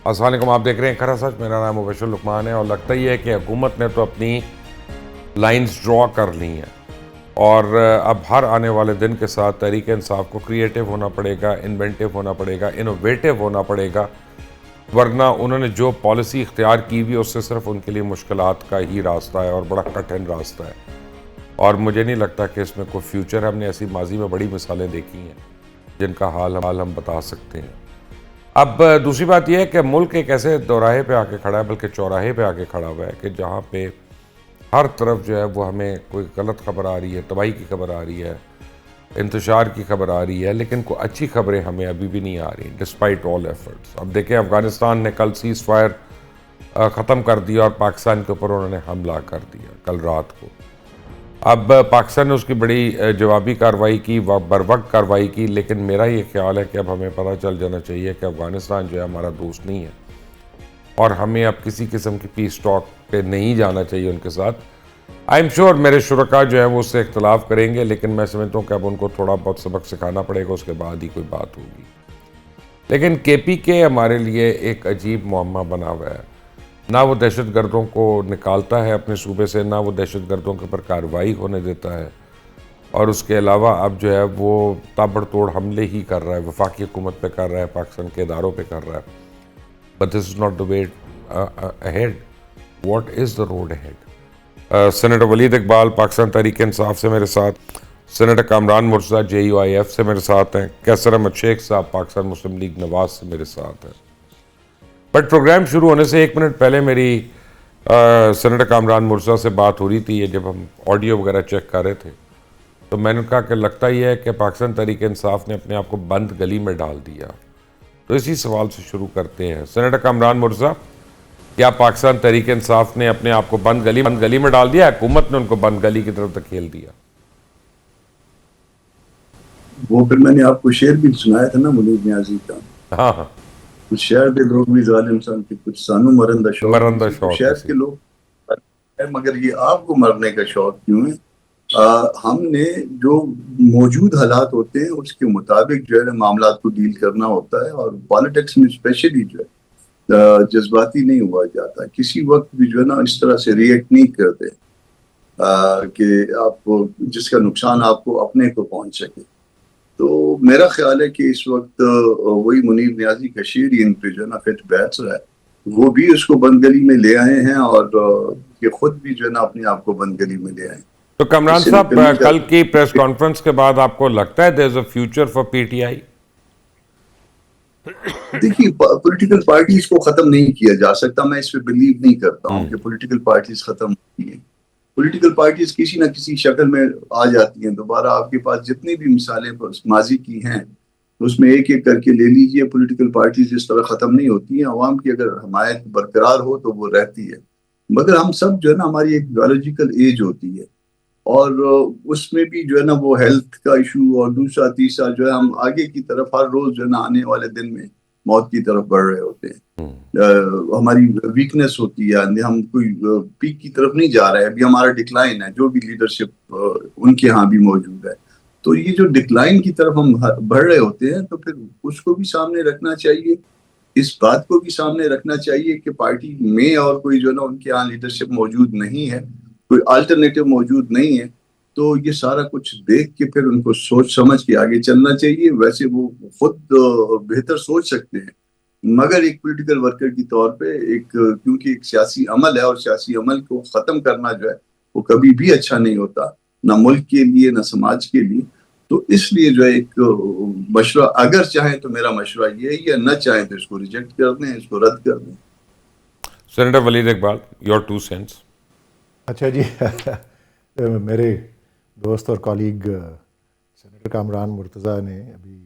السلام علیکم، آپ دیکھ رہے ہیں کھرا سچ. میرا نام مبشر لقمان ہے اور لگتا ہی ہے کہ حکومت نے تو اپنی لائنز ڈرا کر لی ہیں اور اب ہر آنے والے دن کے ساتھ تحریک انصاف کو کریٹیو ہونا پڑے گا، انوینٹیو ہونا پڑے گا، انوویٹیو ہونا پڑے گا، ورنہ انہوں نے جو پالیسی اختیار کی ہوئی اس سے صرف ان کے لیے مشکلات کا ہی راستہ ہے اور بڑا کٹھن راستہ ہے. اور مجھے نہیں لگتا کہ اس میں کوئی فیوچر ہے. ہم نے ایسی ماضی میں بڑی مثالیں دیکھی ہیں جن کا حال ہم بتا سکتے ہیں. اب دوسری بات یہ ہے کہ ملک ایک ایسے دوراہے پہ آ کے کھڑا ہے، بلکہ چوراہے پہ آ کے کھڑا ہوا ہے کہ جہاں پہ ہر طرف جو ہے وہ ہمیں کوئی غلط خبر آ رہی ہے، تباہی کی خبر آ رہی ہے، انتشار کی خبر آ رہی ہے، لیکن کوئی اچھی خبریں ہمیں ابھی بھی نہیں آ رہی ڈسپائٹ آل ایفرٹس. اب دیکھیں افغانستان نے کل سیز فائر ختم کر دیا اور پاکستان کے اوپر انہوں نے حملہ کر دیا کل رات کو. اب پاکستان نے اس کی بڑی جوابی کارروائی کی، بر وقت کارروائی کی، لیکن میرا یہ خیال ہے کہ اب ہمیں پتہ چل جانا چاہیے کہ افغانستان جو ہے ہمارا دوست نہیں ہے اور ہمیں اب کسی قسم کی پیس ٹاک پہ نہیں جانا چاہیے ان کے ساتھ. آئی ایم شیور میرے شرکاء جو ہیں وہ اس سے اختلاف کریں گے، لیکن میں سمجھتا ہوں کہ اب ان کو تھوڑا بہت سبق سکھانا پڑے گا، اس کے بعد ہی کوئی بات ہوگی. لیکن کے پی کے ہمارے لیے ایک عجیب معمہ بنا ہوا ہے. نہ وہ دہشت گردوں کو نکالتا ہے اپنے صوبے سے، نہ وہ دہشت گردوں کے اوپر کارروائی ہونے دیتا ہے، اور اس کے علاوہ اب جو ہے وہ تابڑ توڑ حملے ہی کر رہا ہے، وفاقی حکومت پہ کر رہا ہے، پاکستان کے اداروں پہ کر رہا ہے. But this is not the way ahead. What is the road ahead? Senator Waleed Iqbal Pakistan Tehreek Insaf سے میرے ساتھ، سینیٹر کامران مرتضیٰ JUIF سے میرے ساتھ ہیں، کیسر احمد شیخ صاحب پاکستان مسلم لیگ نواز سے میرے ساتھ ہیں. بٹ پروگرام شروع ہونے سے 1 منٹ پہلے میری سینیٹر کامران مرتضیٰ سے بات ہو رہی تھی. یہ جب ہم آڈیو وغیرہ چیک کر رہے تھے تو میں نے کہا کہ لگتا ہی ہے کہ پاکستان تحریک انصاف نے اپنے آپ کو بند گلی میں ڈال دیا. تو اسی سوال سے شروع کرتے ہیں. سینیٹر کامران مرتضیٰ، کیا پاکستان تحریک انصاف نے اپنے آپ کو بند گلی میں ڈال دیا، حکومت نے ان کو بند گلی کی طرف دھکیل دیا؟ وہ پھر میں نے آپ کو شعر بھی سنایا تھا نا منیر نیازی کا. ہاں ہاں، کچھ شہر کے لوگ بھی ظالم سن کے، کچھ سانو مرندہ شوق بھی مرندہ سی. تو شوق شہر اسی. کے لوگ مگر یہ آپ کو مرنے کا شوق کیوں ہے؟ ہم نے جو موجود حالات ہوتے ہیں اس کے مطابق جو ہے معاملات کو ڈیل کرنا ہوتا ہے، اور پالیٹکس میں اسپیشلی جو ہے جذباتی نہیں ہوا جاتا. کسی وقت بھی جو ہے نا اس طرح سے ریئیکٹ نہیں کرتے کہ آپ کو جس کا نقصان آپ کو اپنے کو پہنچ سکے. تو میرا خیال ہے کہ اس وقت وہی منیر نیازی کا شعر ان پہ جو ہے نا فٹ بیٹھ رہا ہے. وہ بھی اس کو بند گلی میں لے آئے ہیں اور یہ خود بھی جو ہے نا اپنے آپ کو بند گلی میں لے آئے ہیں. تو کامران اس سے صاحب، نکلنے کا کل کی پریس کانفرنس کے بعد آپ کو لگتا ہے there is a future for PTI؟ دیکھیے، پولیٹیکل پارٹیز کو ختم نہیں کیا جا سکتا. میں اس پہ بلیو نہیں کرتا ہوں کہ پولیٹیکل پارٹیز ختم ہوتی ہیں. پولیٹیکل پارٹیز کسی نہ کسی شکل میں آ جاتی ہیں دوبارہ. آپ کے پاس جتنی بھی مثالیں ماضی کی ہیں اس میں ایک ایک کر کے لے لیجئے. پولیٹیکل پارٹیز اس طرح ختم نہیں ہوتی ہیں. عوام کی اگر حمایت برقرار ہو تو وہ رہتی ہے. مگر ہم سب جو ہے نا ہماری ایک بایولوجیکل ایج ہوتی ہے، اور اس میں بھی جو ہے نا وہ ہیلتھ کا ایشو اور دوسرا تیسرا جو ہے ہم آگے کی طرف ہر روز جو ہے نا آنے والے دن میں موت کی طرف بڑھ رہے ہوتے ہیں. ہماری ویکنس ہوتی ہے، ہم کوئی پیک کی طرف نہیں جا رہے. ابھی ہمارا ڈکلائن ہے، جو بھی لیڈرشپ ان کے ہاں بھی موجود ہے. تو یہ جو ڈکلائن کی طرف ہم بڑھ رہے ہوتے ہیں تو پھر اس کو بھی سامنے رکھنا چاہیے. اس بات کو بھی سامنے رکھنا چاہیے کہ پارٹی میں اور کوئی جو ہے نا ان کے ہاں لیڈرشپ موجود نہیں ہے، کوئی الٹرنیٹو موجود نہیں ہے. تو یہ سارا کچھ دیکھ کے پھر ان کو سوچ سمجھ کے آگے چلنا چاہیے. ویسے وہ خود بہتر سوچ سکتے ہیں، مگر ایک پولیٹیکل ورکر کی طور پہ کیونکہ ایک سیاسی عمل ہے اور سیاسی عمل کو ختم کرنا جو ہے وہ کبھی بھی اچھا نہیں ہوتا، نہ ملک کے لیے نہ سماج کے لیے. تو اس لیے جو ہے ایک مشورہ، اگر چاہیں تو میرا مشورہ یہ ہے، یا نہ چاہیں تو اس کو ریجیکٹ کر دیں، اس کو رد کر دیں. Senator Waleed Iqbal, your 2 cents. اچھا جی، میرے دوست اور کالیگ سینیٹر کامران مرتضیٰ نے ابھی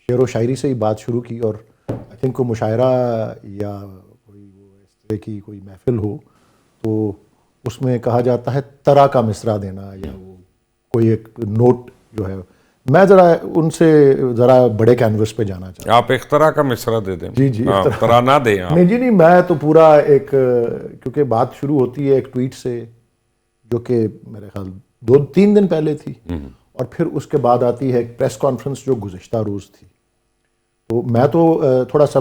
شعر و شاعری سے ہی بات شروع کی، اور آئی تھنک کوئی مشاعرہ یا کوئی وہ اس طرح کی کوئی محفل ہو تو اس میں کہا جاتا ہے طرح کا مصرع دینا، یا وہ کوئی ایک نوٹ جو ہے. میں ذرا ان سے ذرا بڑے کینوس پہ جانا چاہتا ہوں. آپ اختراع کا مصرع دے دیں. جی اختراع نہ دیں آپ. نہیں جی نہیں، میں تو پورا ایک، کیونکہ بات شروع ہوتی ہے ایک ٹویٹ سے جو کہ میرے خیال 2-3 دن پہلے تھی، اور پھر اس کے بعد آتی ہے ایک پریس کانفرنس جو گزشتہ روز تھی. تو میں تو تھوڑا سا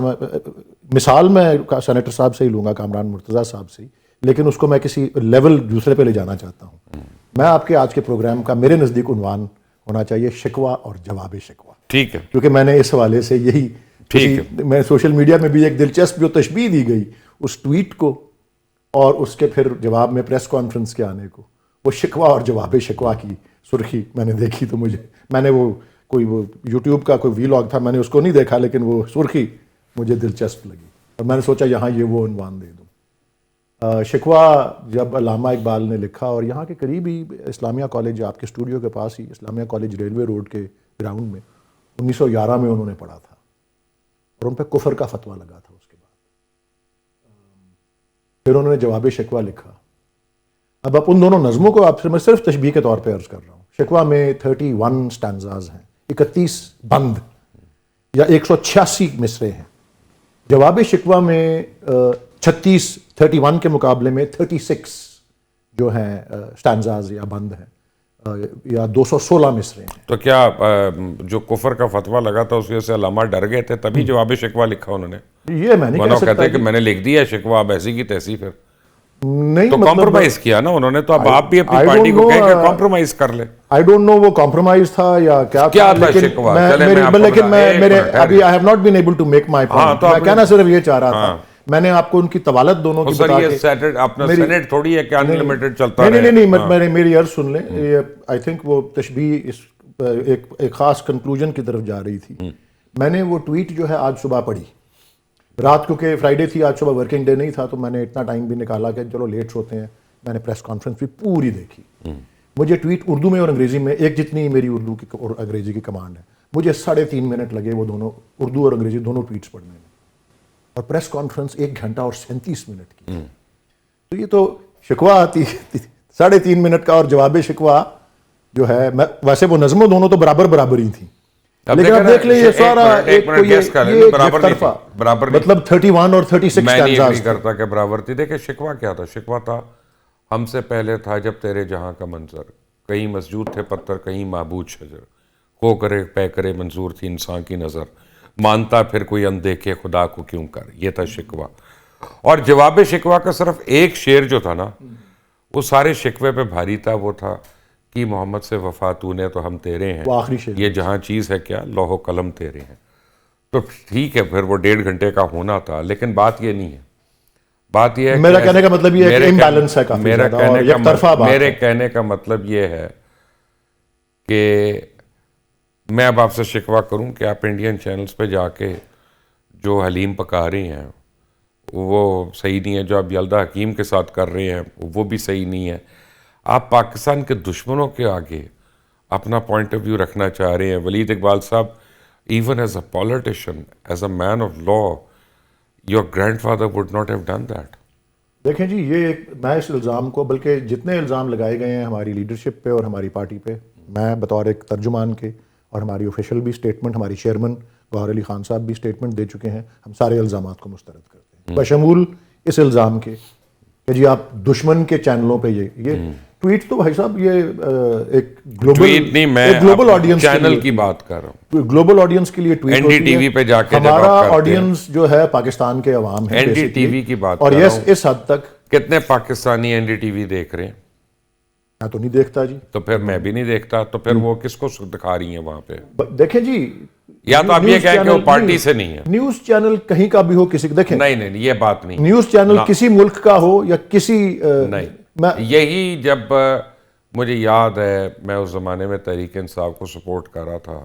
مثال میں سینیٹر صاحب سے ہی لوں گا، کامران مرتضیٰ صاحب سے ہی، لیکن اس کو میں کسی لیول دوسرے پہ لے جانا چاہتا ہوں. میں آپ کے آج کے پروگرام کا میرے نزدیک عنوان ہونا چاہیے شکوہ اور جواب شکوہ. ٹھیک ہے، کیونکہ میں نے اس حوالے سے یہی میں سوشل میڈیا میں بھی ایک دلچسپ جو تشبیہ دی گئی اس ٹویٹ کو اور اس کے پھر جواب میں پریس کانفرنس کے آنے کو، وہ شکوہ اور جواب شکوہ کی سرخی میں نے دیکھی تو میں نے وہ یوٹیوب کا کوئی ویلاگ تھا، میں نے اس کو نہیں دیکھا، لیکن وہ سرخی مجھے دلچسپ لگی اور میں نے سوچا یہاں یہ وہ عنوان دے دوں. شکوہ جب علامہ اقبال نے لکھا، اور یہاں کے قریب ہی اسلامیہ کالج، آپ کے اسٹوڈیو کے پاس ہی اسلامیہ کالج ریلوے روڈ کے گراؤنڈ میں 1911 میں انہوں نے پڑھا تھا اور ان پہ کفر کا فتویٰ لگا تھا. اس کے بعد پھر انہوں نے جواب شکوہ لکھا. اب ان دونوں نظموں کو آپ سے میں صرف تشبیہ کے طور پہ عرض کر رہا ہوں. شکوہ میں 31 سٹانزاز ہیں، 31 بند یا 186 مصرے ہیں. جواب شکوہ میں 31 کے مقابلے میں 36 جو ہیں سٹانزاز یا بند ہیں یا 216 مصرے ہیں. تو کیا جو کفر کا فتویٰ لگا تھا اس وجہ سے علامہ ڈر گئے تھے تبھی جواب شکوہ لکھا انہوں نے؟ یہ میں نہیں کہہ سکتا کہتے کہ میں نے لکھ دیا شکوہ، اب ایسی کی تیسی. پھر نہیں تو کمپرومائز کیا نا انہوں نے، تو اب آپ بھی اپنی پارٹی کو کہہ کہ کمپرومائز کر لیں. آئی ڈونٹ نو وہ کمپرومائز تھا یا کیا تھا شکوہ. لیکن میں ابھی I have not been able to make my point. میں کہنا صرف یہ چاہ رہا تھا، میں نے آپ کو ان کی طوالت دونوں کی بتا کے، اپنا سینیٹ تھوڑی ہے کہ ان لمیٹڈ چلتا رہے. نہیں میری عرض سن لیں. آئی تھنک وہ تشبیہ ایک خاص کنکلوژن کی طرف جا رہی تھی. میں نے وہ ٹویٹ جو ہے آج صبح پڑھی رات، کیونکہ فرائیڈے تھی، آج صبح ورکنگ ڈے نہیں تھا، تو میں نے اتنا ٹائم بھی نکالا کہ چلو لیٹ سوتے ہیں. میں نے پریس کانفرنس بھی پوری دیکھی. مجھے ٹویٹ اردو میں اور انگریزی میں ایک جتنی میری اردو کی اور انگریزی کی کمانڈ ہے، مجھے 3.5 منٹ لگے وہ دونوں اردو اور انگریزی دونوں ٹویٹس پڑھنے میں، اور پریس کانفرنس 1 گھنٹہ اور 37 منٹ کی. تو یہ تو شکوہ آتی 3.5 منٹ کا، اور جواب شکوہ جو ہے ویسے وہ نظموں دونوں تو برابر ہی تھیں، لیکن اب دیکھ لیں یہ سارا مطلب 31 اور 36 میں نہیں ایگری کرتا کہ برابر تھی. دیکھیں شکوہ کیا تھا؟ شکوہ تھا ہم سے پہلے تھا جب تیرے جہاں کا منظر، کہیں مسجود تھے پتھر کہیں معبود شجر، کو کرے پے کرے منظور تھی انسان کی نظر، مانتا پھر کوئی اندیکھے خدا کو کیوں کر. یہ تھا شکوہ. اور جواب شکوہ کا صرف ایک شعر جو تھا نا، وہ سارے شکوے پہ بھاری تھا. وہ تھا کہ محمد سے وفا تو نے تو ہم تیرے ہیں، یہ جہاں چیز ہے کیا لوح و قلم تیرے ہیں. تو ٹھیک ہے، پھر وہ 1.5 گھنٹے کا ہونا تھا، لیکن بات یہ نہیں ہے. بات یہ ہے میرا کہنے کا مطلب یہ ہے کہ امبیلنس ہے کافی زیادہ اور یک طرفہ بات ہے. میرے کہنے کا مطلب یہ ہے کہ میں اب آپ سے شکوہ کروں کہ آپ انڈین چینلز پہ جا کے جو حلیم پکا رہے ہیں وہ صحیح نہیں ہے، جو آپ یلدا حکیم کے ساتھ کر رہے ہیں وہ بھی صحیح نہیں ہے. آپ پاکستان کے دشمنوں کے آگے اپنا پوائنٹ آف ویو رکھنا چاہ رہے ہیں. ولید اقبال صاحب، even as a politician, as a man of law, your grandfather would not have done that. دیکھیں جی، یہ میں اس الزام کو، بلکہ جتنے الزام لگائے گئے ہیں ہماری لیڈرشپ پہ اور ہماری پارٹی پہ، میں بطور ایک ترجمان کے، اور ہماری آفیشیل بھی سٹیٹمنٹ، ہماری چیئرمین گوہر علی خان صاحب بھی سٹیٹمنٹ دے چکے ہیں، ہم سارے الزامات کو مسترد کرتے ہیں بشمول اس الزام کے کہ جی آپ دشمن کے چینلوں پہ یہ ٹویٹ تو بھائی صاحب یہ ایک گلوبل آڈینس چینل کی بات کر رہا ہوں، گلوبل آڈینس کے لیے tweet N D T V پہ جا کے ہمارا آڈینس جو ہے پاکستان کے عوام ہے، این ڈی ٹی وی کی بات اور یس اس حد تک کتنے Pakistani N D T V دیکھ رہے ہیں؟ میں تو نہیں دیکھتا جی. تو پھر میں بھی نہیں دیکھتا، تو پھر وہ کس کو دکھا رہی ہیں وہاں پہ؟ دیکھیں جی، یا تو آپ یہ کہیں کہ وہ پارٹی سے نہیں ہے. نیوز چینل کہیں کا بھی ہو، کسی دیکھیں نہیں یہ بات نہیں. نیوز چینل کسی ملک کا ہو یا کسی نہیں، یہی جب مجھے یاد ہے میں اس زمانے میں تحریک انصاف کو سپورٹ کر رہا تھا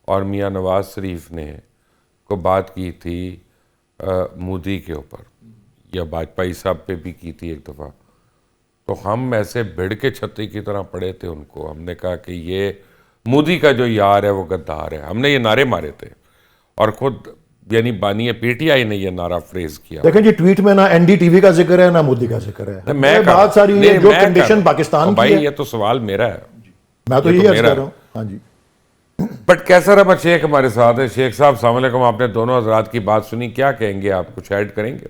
اور میاں نواز شریف نے کو بات کی تھی مودی کے اوپر، یا واجپئی صاحب پہ بھی کی تھی ایک دفعہ، تو ہم ایسے بھیڑ کے چھتی کی طرح پڑے تھے ان کو. ہم نے کہا کہ یہ مودی کا جو یار ہے وہ غدار ہے. ہم نے یہ نعرے مارے تھے اور خود یعنی بانی پی ٹی آئی نے یہ نعرہ فریز کیا. دیکھیں جی، ٹویٹ میں نہ این ڈی ٹی وی کا ذکر ہے نہ مودی کا ذکر ہے. میں بہت ساری جو کنڈیشن پاکستان کی ہے، یہ تو سوال میرا ہے، میں تو یہی عرض کر رہا ہوں. ہاں جی. بٹ کیسا رہا شیخ ہمارے ساتھ ہے. شیخ صاحب السلام علیکم. آپ نے دونوں حضرات کی بات سنی، کیا کہیں گے آپ؟ کچھ ایڈ کریں گے؟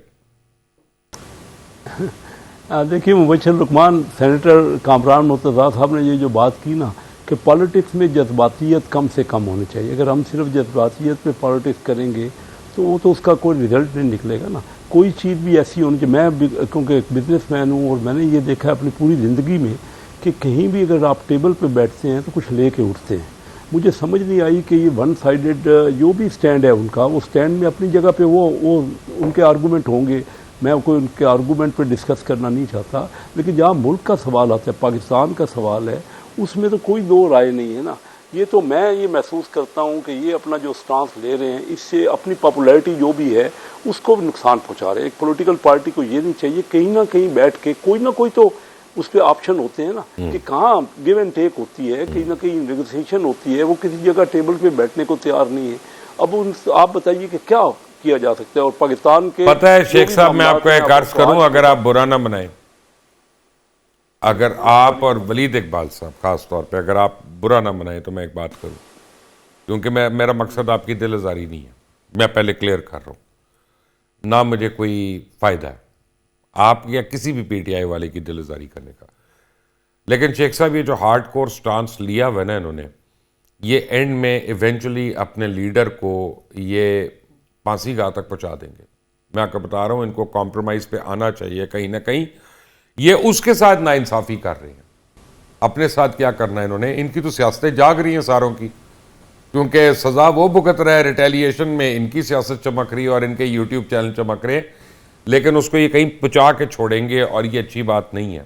دیکھیے، مبشر لقمان سینیٹر کامران مرتضیٰ صاحب نے یہ جو بات کی نا کہ پالیٹکس میں جذباتیت کم سے کم ہونی چاہیے. اگر ہم صرف جذباتیت پہ پالیٹکس کریں گے تو وہ تو اس کا کوئی رزلٹ نہیں نکلے گا نا. کوئی چیز بھی ایسی ہونی چاہیے. میں کیونکہ ایک بزنس مین ہوں اور میں نے یہ دیکھا ہے اپنی پوری زندگی میں کہ کہیں بھی اگر آپ ٹیبل پہ بیٹھتے ہیں تو کچھ لے کے اٹھتے ہیں. مجھے سمجھ نہیں آئی کہ یہ ون سائیڈڈ جو بھی سٹینڈ ہے ان کا, وہ سٹینڈ میں اپنی جگہ پہ وہ ان کے آرگومنٹ ہوں گے, میں کوئی ان کے آرگومنٹ پہ ڈسکس کرنا نہیں چاہتا, لیکن جہاں ملک کا سوال آتا ہے, پاکستان کا سوال ہے, اس میں تو کوئی دو رائے نہیں ہے نا. یہ تو میں یہ محسوس کرتا ہوں کہ یہ اپنا جو سٹانس لے رہے ہیں اس سے اپنی پاپولیرٹی جو بھی ہے اس کو نقصان پہنچا رہے ہیں. ایک پولیٹیکل پارٹی کو یہ نہیں چاہیے کہیں نہ کہیں بیٹھ کے کوئی نہ کوئی تو اس پہ آپشن ہوتے ہیں نا, کہ کہاں گیو اینڈ ٹیک ہوتی ہے, کہیں نہ کہیں نیگوسیشن ہوتی ہے. وہ کسی جگہ ٹیبل پہ بیٹھنے کو تیار نہیں ہے. اب آپ بتائیے کہ کیا کیا جا سکتا ہے. اور پاکستان کے پتہ ہے شیخ صاحب, میں آپ کو ایک عرض کروں, اگر آپ برا نہ بنائیں, اگر آپ اور ولید اقبال صاحب خاص طور پہ اگر آپ برا نہ بنائیں تو میں ایک بات کروں, کیونکہ میرا مقصد آپ کی دل آزاری نہیں ہے, میں پہلے کلیئر کر رہا ہوں, نہ مجھے کوئی فائدہ ہے آپ یا کسی بھی پی ٹی آئی والے کی دل آزاری کرنے کا. لیکن شیخ صاحب یہ جو ہارڈ کور سٹانس لیا ہوا نا انہوں نے, یہ اینڈ میں ایونچولی اپنے لیڈر کو یہ پھانسی گاہ تک پہنچا دیں گے. میں آپ کو بتا رہا ہوں, ان کو کمپرومائز پہ آنا چاہیے کہیں نہ کہیں. یہ اس کے ساتھ ناانصافی کر رہے ہیں, اپنے ساتھ کیا کرنا ہے انہوں نے. ان کی تو سیاستیں جاگ رہی ہیں ساروں کی, کیونکہ سزا وہ بھگت رہا ہے, ریٹیلیشن میں ان کی سیاست چمک رہی ہے اور ان کے یوٹیوب چینل چمک رہے, لیکن اس کو یہ کہیں پہنچا کے چھوڑیں گے اور یہ اچھی بات نہیں ہے.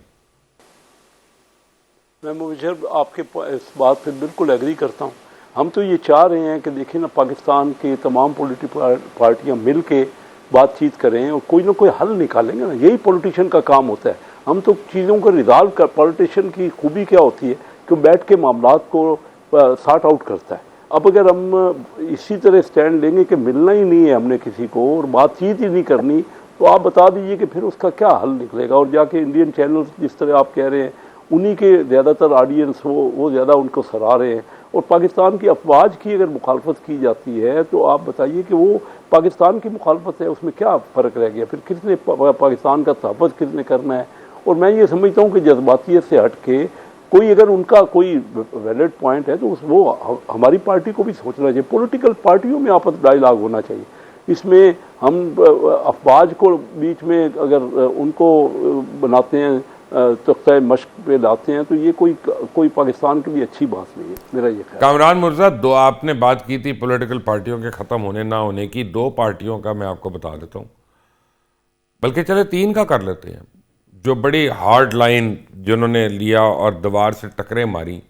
میں مبشر آپ کے اس بات پہ بالکل ایگری کرتا ہوں. ہم تو یہ چاہ رہے ہیں کہ دیکھیں نا, پاکستان کی تمام پولیٹیکل پارٹیاں مل کے بات چیت کریں اور کوئی نہ کوئی حل نکالیں گے نا. یہی پولیٹیشین کا کام ہوتا ہے. ہم تو چیزوں کو ریزالو کر, پولیٹیشین کی خوبی کیا ہوتی ہے کہ بیٹھ کے معاملات کو سارٹ آؤٹ کرتا ہے. اب اگر ہم اسی طرح سٹینڈ لیں گے کہ ملنا ہی نہیں ہے ہم نے کسی کو اور بات چیت ہی نہیں کرنی, تو آپ بتا دیجئے کہ پھر اس کا کیا حل نکلے گا. اور جا کے انڈین چینلز جس طرح آپ کہہ رہے ہیں, انہی کے زیادہ تر آڈینس وہ زیادہ ان کو سراہ رہے ہیں. اور پاکستان کی افواج کی اگر مخالفت کی جاتی ہے تو آپ بتائیے کہ وہ پاکستان کی مخالفت ہے, اس میں کیا فرق رہ گیا. پھر کس نے پاکستان کا تحفظ کس نے کرنا ہے. اور میں یہ سمجھتا ہوں کہ جذباتیت سے ہٹ کے کوئی اگر ان کا کوئی ویلڈ پوائنٹ ہے تو وہ ہماری پارٹی کو بھی سوچنا چاہیے. پولیٹیکل پارٹیوں میں آپس ڈائیلاگ ہونا چاہیے. اس میں ہم افواج کو بیچ میں اگر ان کو بناتے ہیں, تختہ مشق پہ لاتے ہیں, تو یہ کوئی پاکستان کے لیے اچھی بات نہیں ہے, میرا یہ خیال. کامران مرزا, دو آپ نے بات کی تھی پولیٹیکل پارٹیوں کے ختم ہونے نہ ہونے کی, دو پارٹیوں کا میں آپ کو بتا دیتا ہوں, بلکہ چلے تین کا کر لیتے ہیں, جو بڑی ہارڈ لائن جنہوں نے لیا اور دیوار سے ٹکریں ماری,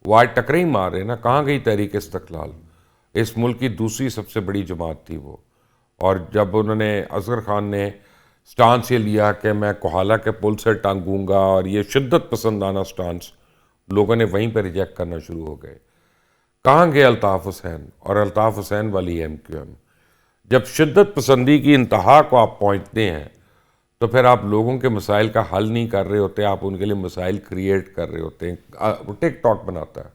وہ آج ٹکریں ہی مار رہے نا. کہاں گئی تحریک استقلال؟ اس ملک کی دوسری سب سے بڑی جماعت تھی وہ, اور جب انہوں نے اصغر خان نے سٹانس یہ لیا کہ میں کوہالہ کے پل سے ٹانگوں گا, اور یہ شدت پسندانہ سٹانس, لوگوں نے وہیں پہ ریجیکٹ کرنا شروع ہو گئے. کہاں گئے الطاف حسین اور الطاف حسین والی ایم کیو ایم؟ جب شدت پسندی کی انتہا کو آپ پہنچتے ہیں تو پھر آپ لوگوں کے مسائل کا حل نہیں کر رہے ہوتے, آپ ان کے لیے مسائل کریٹ کر رہے ہوتے ہیں. وہ ٹک ٹاک بناتا ہے,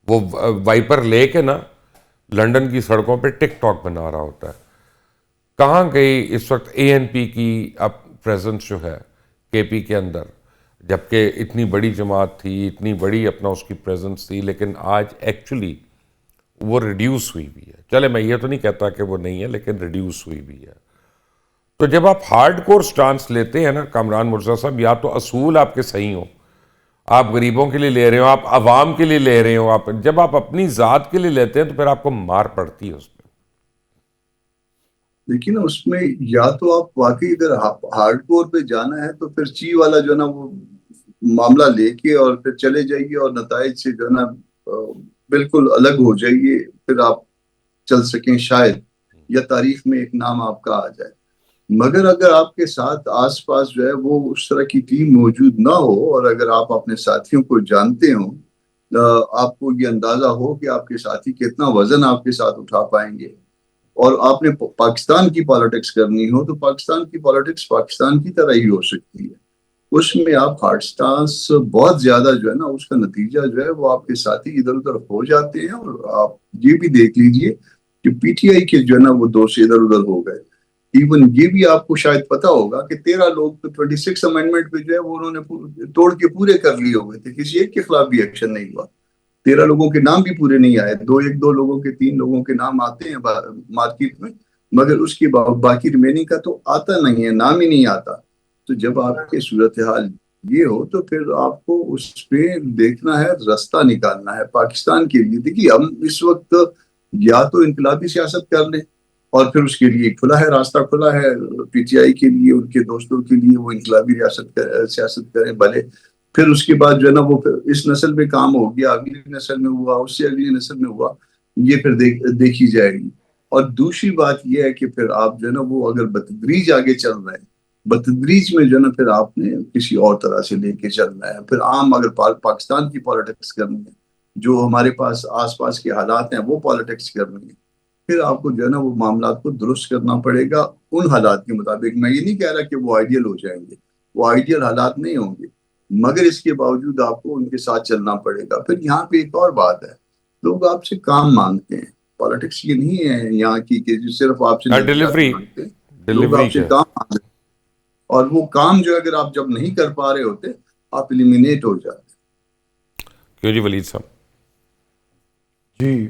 وہ وائپر لے کے نا لنڈن کی سڑکوں پہ ٹک ٹاک بنا رہا ہوتا ہے. کہاں گئی اس وقت اے این پی کی اب پریزنس جو ہے کے پی کے اندر, جبکہ اتنی بڑی جماعت تھی, اتنی بڑی اپنا اس کی پریزنس تھی, لیکن آج ایکچولی وہ ریڈیوس ہوئی بھی ہے. چلے میں یہ تو نہیں کہتا کہ وہ نہیں ہے, لیکن ریڈیوس ہوئی بھی ہے. تو جب آپ ہارڈ کور سٹانس لیتے ہیں نا کامران مرزا صاحب, یا تو اصول آپ کے صحیح ہوں, آپ غریبوں کے لیے لے رہے ہو, آپ عوام کے لیے لے رہے ہو, جب آپ اپنی ذات کے لیے لیتے ہیں تو پھر آپ کو مار پڑتی ہے اس میں. لیکن اس میں یا تو آپ واقعی اگر ہارڈ کور پہ جانا ہے تو پھر چی والا جو ہے نا وہ معاملہ لے کے اور پھر چلے جائیے, اور نتائج سے جو ہے نا بالکل الگ ہو جائیے, پھر آپ چل سکیں شاید, یا تاریخ میں ایک نام آپ کا آ جائے. مگر اگر آپ کے ساتھ آس پاس جو ہے وہ اس طرح کی ٹیم موجود نہ ہو, اور اگر آپ اپنے ساتھیوں کو جانتے ہوں, آپ کو یہ اندازہ ہو کہ آپ کے ساتھی کتنا وزن آپ کے ساتھ اٹھا پائیں گے, اور آپ نے پاکستان کی پالیٹکس کرنی ہو, تو پاکستان کی پالیٹکس پاکستان کی طرح ہی ہو سکتی ہے. اس میں آپ ہارڈ سٹانس بہت زیادہ جو ہے نا, اس کا نتیجہ جو ہے وہ آپ کے ساتھی ادھر ادھر ہو جاتے ہیں. اور آپ یہ بھی دیکھ لیجئے کہ پی ٹی آئی کے جو ہے نا وہ دو سے ادھر ادھر ہو گئے. ایون یہ بھی آپ کو شاید پتا ہوگا کہ 13 لوگ تو 26 امینڈمنٹ پہ جو ہے وہ انہوں نے توڑ کے پورے کر لیے ہوئے تھے, کسی ایک کے خلاف بھی ایکشن نہیں ہوا. 13 لوگوں کے نام بھی پورے نہیں آئے, دو لوگوں کے 3 لوگوں کے نام آتے ہیں مارکیٹ میں, مگر اس کے باقی ریمیننگ کا تو آتا نہیں ہے, نام ہی نہیں آتا. تو جب آپ کی صورتحال یہ ہو تو پھر آپ کو اس پہ دیکھنا ہے, راستہ نکالنا ہے پاکستان کے لیے. دیکھیے ہم اس وقت یا تو انقلابی سیاست کر لیں, اور پھر اس کے لیے کھلا ہے, راستہ کھلا ہے پی ٹی آئی کے لیے, ان کے دوستوں کے لیے, وہ انقلابی سیاست کریں بھلے. پھر اس کے بعد جو ہے نا وہ اس نسل میں کام ہو گیا, اگلی نسل میں ہوا, اس سے اگلی نسل میں ہوا, یہ پھر دیکھی جائے گی. اور دوسری بات یہ ہے کہ پھر آپ جو ہے نا وہ اگر بتدریج آگے چل رہے ہیں, بتدریج میں جو ہے نا پھر آپ نے کسی اور طرح سے لے کے چلنا ہے. پھر عام اگر پاکستان کی پالیٹکس کرنی ہے, جو ہمارے پاس آس پاس کے حالات ہیں وہ پالیٹکس کرنی ہے, پھر آپ کو جو ہے نا وہ معاملات کو درست کرنا پڑے گا ان حالات کے مطابق. میں یہ نہیں کہہ رہا کہ وہ آئیڈیل ہو جائیں گے, وہ آئیڈیل حالات نہیں ہوں گے, مگر اس کے باوجود آپ کو ان کے ساتھ چلنا پڑے گا. پھر یہاں پہ ایک اور بات ہے, لوگ آپ سے کام مانگتے ہیں. پالیٹکس یہ نہیں ہے یہاں کی کہ صرف آپ سے ڈیلیوری لوگ آپ سے کام مانگتے ہیں, اور وہ کام جو اگر آپ جب نہیں کر پا رہے ہوتے آپ ایلیمینیٹ ہو جاتے. کیوں جی ولید صاحب؟ جی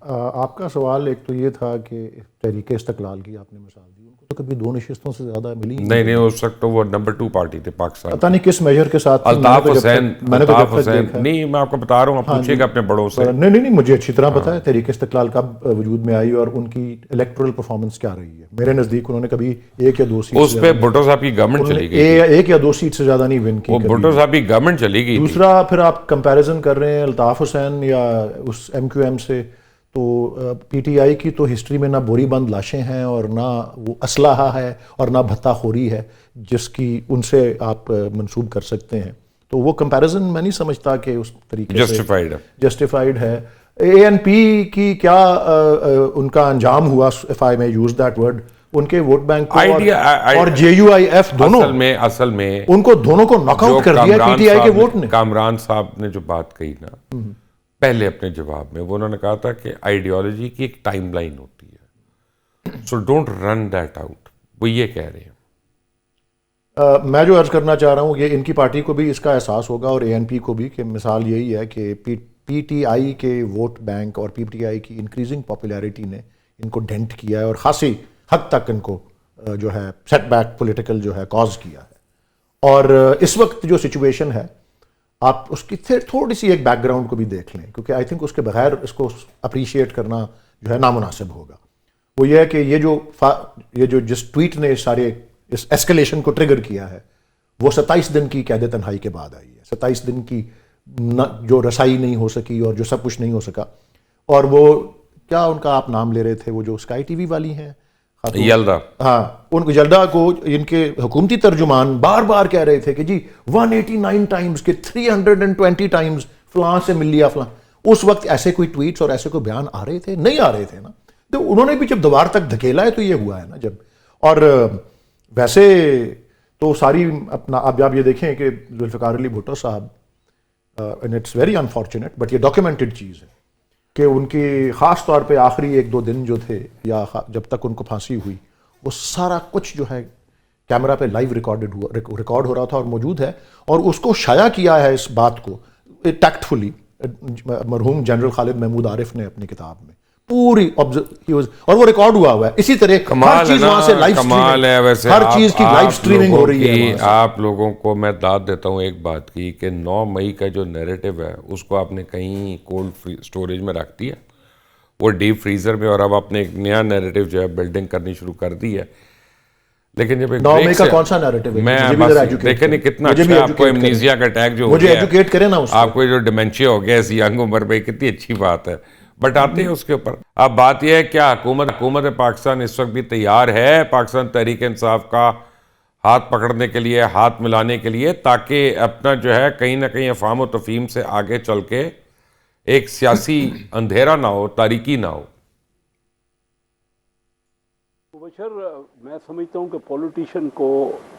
آپ کا سوال ایک تو یہ تھا کہ تحریک استقلال کی آپ نے مثال دی, ان کو تو کبھی 2 نشستوں سے زیادہ ملی نہیں اس وقت تو وہ نمبر 2 پارٹی تھے پاکستان. پتہ نہیں کس میجر کے ساتھ. الطاف حسین نہیں, میں آپ کو بتا رہا ہوں, آپ پوچھیے گا اپنے بڑوں سے. نہیں مجھے اچھی طرح پتا ہے تحریک استقلال کب وجود میں آئی اور ان کی الیکٹورل پرفارمنس کیا رہی ہے. میرے نزدیک انہوں نے کبھی 1 یا 2 سیٹ, اس پہ بھٹو صاحب کی گورنمنٹ چلی گئی, 1 یا 2 سیٹ سے زیادہ نہیں ون کی. بھٹو صاحب کی گورنمنٹ چلی گئی. دوسرا پھر آپ کمپیریزن کر رہے ہیں الطاف حسین یا اس ایم کیو ایم سے, تو پی ٹی آئی کی تو ہسٹری میں نہ بوری بند لاشیں ہیں اور نہ وہ اسلحہ ہے اور نہ بھتہ خوری ہے جس کی ان سے آپ منسوب کر سکتے ہیں. تو وہ کمپیریزن میں نہیں سمجھتا کہ اس طریقے سے جسٹیفائڈ ہے. اے این پی کی کیا ان کا انجام ہوا, if I may use that word, ان کے ووٹ بینک کو اور جے یو آئی ایف دونوں اصل میں ان کو دونوں کو ناک آؤٹ کر دیا پی ٹی آئی کے ووٹ نے. کامران صاحب نے جو بات کہی نا پہلے اپنے جواب میں, وہ انہوں نے کہا تھا کہ آئیڈیالوجی کی ایک ٹائم لائن ہوتی ہے, so don't run that out. وہ یہ کہہ رہے ہیں. میں جو عرض کرنا چاہ رہا ہوں یہ ان کی پارٹی کو بھی اس کا احساس ہوگا اور اے این پی کو بھی, کہ مثال یہی ہے کہ پی ٹی آئی کے ووٹ بینک اور پی ٹی آئی کی انکریزنگ پاپولیرٹی نے ان کو ڈینٹ کیا ہے اور خاصی حد تک ان کو جو ہے سیٹ بیک پولیٹیکل جو ہے کاز کیا ہے. اور اس وقت جو سچویشن ہے آپ اس کی تھوڑی سی ایک بیک گراؤنڈ کو بھی دیکھ لیں, کیونکہ آئی تھنک اس کے بغیر اس کو اپریشیٹ کرنا جو ہے نامناسب ہوگا. وہ یہ ہے کہ یہ جو جس ٹویٹ نے سارے اس ایسکلیشن کو ٹریگر کیا ہے وہ 27 دن کی قید تنہائی کے بعد آئی ہے. 27 دن کی جو رسائی نہیں ہو سکی اور جو سب کچھ نہیں ہو سکا. اور وہ کیا ان کا آپ نام لے رہے تھے, وہ جو اسکائی ٹی وی والی ہیں یلدا, ہاں ان کو یلدا کو ان کے حکومتی ترجمان بار بار کہہ رہے تھے کہ جی 189 ٹائمز کہ 320 ٹائمز فلاں سے مل لیا فلاں. اس وقت ایسے کوئی ٹویٹس اور ایسے کوئی بیان آ رہے تھے؟ نہیں آ رہے تھے نا. تو انہوں نے بھی جب دوبار تک دھکیلا ہے تو یہ ہوا ہے نا جب. اور ویسے تو ساری اپنا اب آپ یہ دیکھیں کہ ذوالفقار علی بھٹو صاحب, and it's very unfortunate but یہ ڈاکیومنٹڈ چیز ہے کہ ان کی خاص طور پہ آخری 1-2 دن جو تھے یا جب تک ان کو پھانسی ہوئی وہ سارا کچھ جو ہے کیمرہ پہ لائیو ریکارڈ ہو رہا تھا اور موجود ہے. اور اس کو شائع کیا ہے اس بات کو ٹیکٹفلی مرحوم جنرل خالد محمود عارف نے اپنی کتاب میں پوری اور وہ ریکارڈ ہوا ہے. اسی طرح ہر چیز وہاں سے لائیو کمال ہے. ویسے ہر چیز کی لائیو سٹریمنگ ہو رہی ہے. آپ لوگوں کو میں داد دیتا ہوں ایک بات کی کہ 9 مئی کا جو نیریٹو ہے اس کو آپ نے کہیں کولڈ اسٹوریج میں رکھ دیا, وہ ڈیپ فریزر میں, اور اب آپ نے ایک نیا نیریٹو جو ہے بلڈنگ کرنی شروع کر دی ہے. لیکن جب 9 مئی کا کون سا نیریٹو ہے؟ میں دیکھیں نہیں کتنا اچھا آپ کو امنیزیا کا اٹیک جو ہو گیا, مجھے ایجوکیٹ کریں نا, آپ کو جو ڈیمنشیا ہو گیا اسی ینگ عمر میں, کتنی اچھی بات ہے. بٹ آتے ہیں اس کے اوپر. اب بات یہ ہے کیا حکومت پاکستان اس وقت بھی تیار ہے پاکستان تحریک انصاف کا ہاتھ پکڑنے کے لیے, ہاتھ ملانے کے لیے, تاکہ اپنا جو ہے کہیں نہ کہیں افہام و تفہیم سے آگے چل کے ایک سیاسی اندھیرا نہ ہو, تاریکی نہ ہو؟ بشر میں سمجھتا ہوں کہ پولیٹیشین کو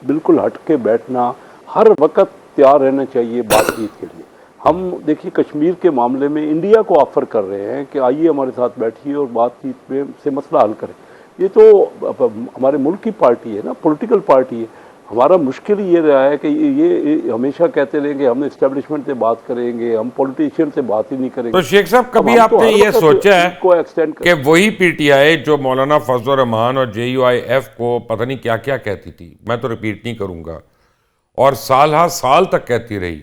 بالکل ہٹ کے بیٹھنا, ہر وقت تیار رہنا چاہیے بات چیت کے لیے. ہم دیکھیے کشمیر کے معاملے میں انڈیا کو آفر کر رہے ہیں کہ آئیے ہمارے ساتھ بیٹھیے اور بات چیت سے مسئلہ حل کریں. یہ تو ہمارے ملک کی پارٹی ہے نا, پولیٹیکل پارٹی ہے. ہمارا مشکل یہ رہا ہے کہ یہ ہمیشہ کہتے رہے کہ ہم اسٹیبلشمنٹ سے بات کریں گے, ہم پولیٹیشین سے بات ہی نہیں کریں گے. تو شیخ صاحب کبھی آپ نے یہ سوچا ہے کہ وہی پی ٹی آئی جو مولانا فضل الرحمان اور جے یو آئی ایف کو پتہ نہیں کیا کیا کہتی تھی, میں تو ریپیٹ نہیں کروں گا, اور سال ہا سال تک کہتی رہی,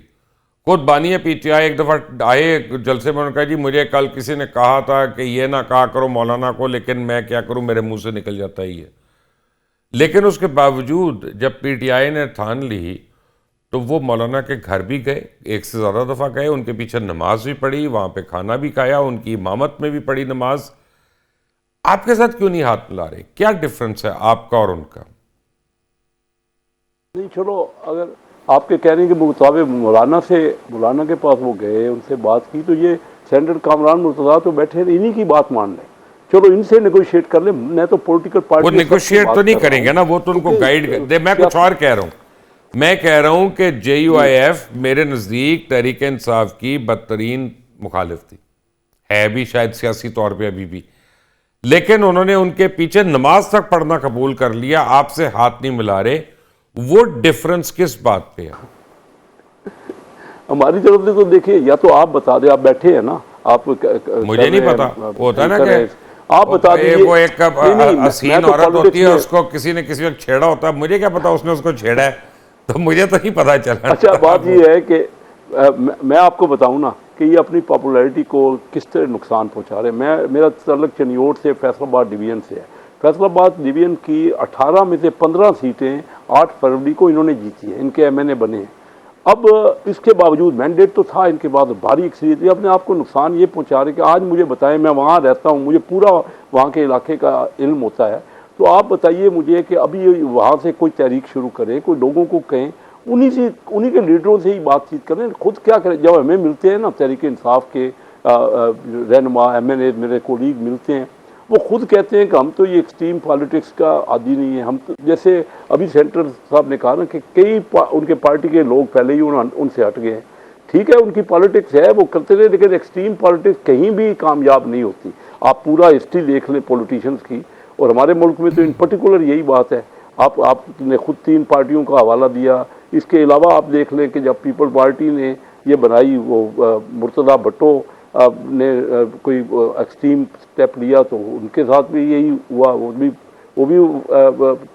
خود بانی پی ٹی آئی ایک دفعہ آئے جلسے میں, انہوں نے کہا جی مجھے کل کسی نے کہا تھا کہ یہ نہ کہا کرو مولانا کو, لیکن میں کیا کروں, میرے منہ سے نکل جاتا ہی ہے. لیکن اس کے باوجود جب پی ٹی آئی نے ٹھان لی تو وہ مولانا کے گھر بھی گئے, ایک سے زیادہ دفعہ گئے, ان کے پیچھے نماز بھی پڑھی, وہاں پہ کھانا بھی کھایا, ان کی امامت میں بھی پڑھی نماز. آپ کے ساتھ کیوں نہیں ہاتھ ملا رہے؟ کیا ڈفرنس ہے آپ کا اور ان کا؟ نہیں چلو, اگر آپ کے کہنے کے مطابق مولانا کے پاس وہ گئے, ان سے بات کی, تو یہ سینیٹر کامران مرتضیٰ تو بیٹھے انہی کی بات مان لیں, چلو ان سے نیگوشیٹ کر لیں. میں تو پولیٹیکل پارٹی وہ نیگوشیٹ تو نہیں کریں گے نا, وہ تو ان کو گائیڈ دے. میں کچھ اور کہہ رہا ہوں, میں کہہ رہا ہوں کہ جے یو آئی ایف میرے نزدیک تحریک انصاف کی بدترین مخالف تھی, ہے بھی شاید سیاسی طور پہ ابھی بھی, لیکن انہوں نے ان کے پیچھے نماز تک پڑھنا قبول کر لیا, آپ سے ہاتھ نہیں ملا رہے. وہ ڈفرنس کس بات پہ ہے؟ ہماری طرف سے تو دیکھیے, یا تو آپ بتا دیں, آپ بیٹھے ہیں نا, آپ مجھے نہیں پتا, ہوتا ہے نا کہ آپ بتا دیجیے. وہ ایک حسین عورت ہوتی ہے, اس کو کسی نے کسی وقت چھیڑا ہوتا ہے, مجھے کیا پتا اس نے اس کو چھیڑا ہے, تو مجھے تو نہیں پتا چلا. اچھا بات یہ ہے کہ میں آپ کو بتاؤں نا کہ یہ اپنی پاپولیرٹی کو کس طرح نقصان پہنچا رہے ہیں. میرا تعلق چنیوٹ سے فیصل آباد ڈویژن سے ہے. فیصل آباد ڈویژن کی 18 میں سے 15 سیٹیں 8 فروری کو انہوں نے جیتی ہیں, ان کے ایم این اے بنے ہیں. اب اس کے باوجود مینڈیٹ تو تھا ان کے بعد, بھاری اکثریت اپنے آپ کو نقصان یہ پہنچا رہے کہ آج مجھے بتائیں, میں وہاں رہتا ہوں, مجھے پورا وہاں کے علاقے کا علم ہوتا ہے, تو آپ بتائیے مجھے کہ ابھی وہاں سے کوئی تحریک شروع کرے, کوئی لوگوں کو کہیں, انہی کے لیڈروں سے ہی بات چیت کریں. خود کیا کریں, جب ہمیں ملتے ہیں نا تحریک انصاف کے رہنما ایم این اے, میرے کولیگ ملتے ہیں, وہ خود کہتے ہیں کہ ہم تو یہ ایکسٹریم پالیٹکس کا عادی نہیں ہے. ہم تو جیسے ابھی سینٹر صاحب نے کہا نا کہ کئی ان کے پارٹی کے لوگ پہلے ہی ان سے ہٹ گئے ہیں. ٹھیک ہے, ان کی پالیٹکس ہے, وہ کرتے رہے, لیکن ایکسٹریم پالیٹکس کہیں بھی کامیاب نہیں ہوتی. آپ پورا ہسٹری دیکھ لیں پولیٹیشنز کی, اور ہمارے ملک میں تو ان پرٹیکولر یہی بات ہے. آپ نے خود 3 پارٹیوں کا حوالہ دیا. اس کے علاوہ آپ دیکھ لیں کہ جب پیپل پارٹی نے یہ بنائی, وہ مرتضیٰ بھٹو نے کوئی ایکسٹریم سٹیپ لیا, تو ان کے ساتھ بھی یہی ہوا, وہ بھی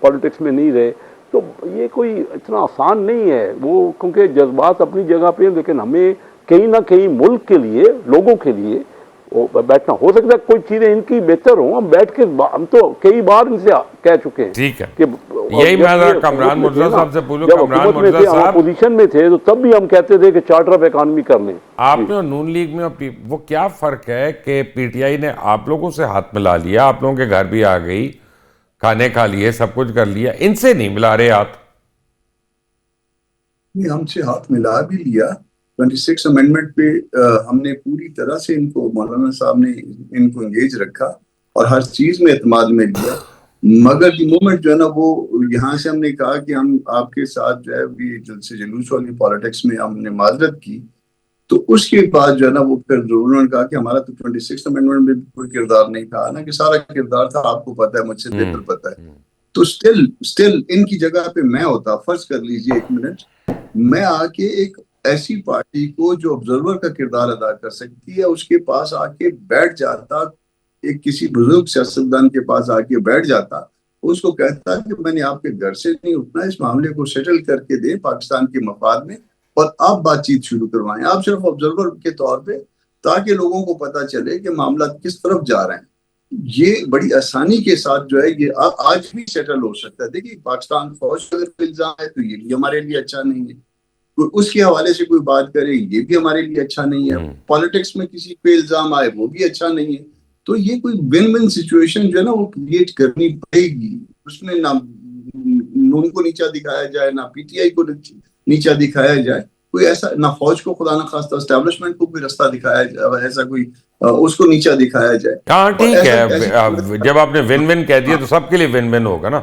پالیٹکس میں نہیں رہے. تو یہ کوئی اتنا آسان نہیں ہے وہ, کیونکہ جذبات اپنی جگہ پہ ہیں, لیکن ہمیں کہیں نہ کہیں ملک کے لیے, لوگوں کے لیے بیٹھنا. ہو سکتا ہے کوئی چیزیں ان کی بہتر ہوں, ہم بیٹھ کے, ہم تو کئی بار ان سے کہہ چکے ہیں. ٹھیک ہے, کہ یہی میں کامران مرتضیٰ صاحب سے پوچھوں. کامران مرتضیٰ صاحب اپوزیشن میں تھے تو تب بھی ہم کہتے تھے کہ چارٹر آف اکانومی کر لیں. آپ میں اور نون لیگ میں وہ کیا فرق ہے کہ پی ٹی آئی نے آپ لوگوں سے ہاتھ ملا لیا, آپ لوگوں کے گھر بھی آ گئی, کھانے کھا لیے, سب کچھ کر لیا, ان سے نہیں ملا رہے ہاتھ؟ ہم سے ہاتھ ملا بھی لیا. 26 امینڈمنٹ پہ ہم نے پوری طرح سے ان کو, مولانا صاحب نے ان کو انگیج رکھا اور ہر چیز میں اعتماد میں لیا. مگر دی مومنٹ جو ہے نا, وہ یہاں سے ہم نے کہا کہ ہم آپ کے ساتھ جو ہے بھی جلسے جلوس والی پالیٹکس میں ہم نے معذرت کی, تو اس کے بعد جو ہے نا وہ پھر انہوں نے کہا کہ ہمارا تو 26 امینڈمنٹ میں کوئی کردار نہیں تھا نا, کہ سارا کردار تھا, آپ کو پتا ہے, مجھ سے بہتر پتا ہے. تو اسٹل ان کی جگہ پہ میں ہوتا, فرض کر لیجئے 1 منٹ, میں آ کے ایک ایسی پارٹی کو جو آبزرور کا کردار ادا کر سکتی ہے, اس کے پاس آ کے بیٹھ جاتا, ایک کسی بزرگ سیاستدان کے پاس آ کے بیٹھ جاتا, اس کو کہتا کہ میں نے آپ کے گھر سے نہیں اٹھنا, اس معاملے کو سیٹل کر کے دیں پاکستان کے مفاد میں, اور آپ بات چیت شروع کروائیں, آپ صرف آبزرور کے طور پہ, تاکہ لوگوں کو پتا چلے کہ معاملات کس طرف جا رہے ہیں. یہ بڑی آسانی کے ساتھ جو ہے یہ آج بھی سیٹل ہو سکتا ہے. دیکھیے پاکستان فوج کا اگر الزام ہے تو یہ بھی ہمارے لیے اچھا نہیں ہے, اس کے حوالے سے کوئی بات کرے یہ بھی ہمارے لیے اچھا نہیں ہے, پالیٹکس میں کسی پہ الزام آئے وہ بھی اچھا نہیں ہے. تو یہ کوئی ون ون سچویشن جو ہے نا وہ کریٹ کرنی پڑے گی. اس میں نہ نون کو نیچا دکھایا جائے, نہ پی ٹی آئی کو نیچا دکھایا جائے, کوئی ایسا نہ فوج کو خدا نہ خواستہ اسٹیبلشمنٹ کو کوئی رستہ دکھایا جائے, ایسا کوئی اس کو نیچا دکھایا جائے. ہاں ٹھیک ہے, جب آپ نے ون ون کہہ دیا تو سب کے لیے ون ون ہوگا نا,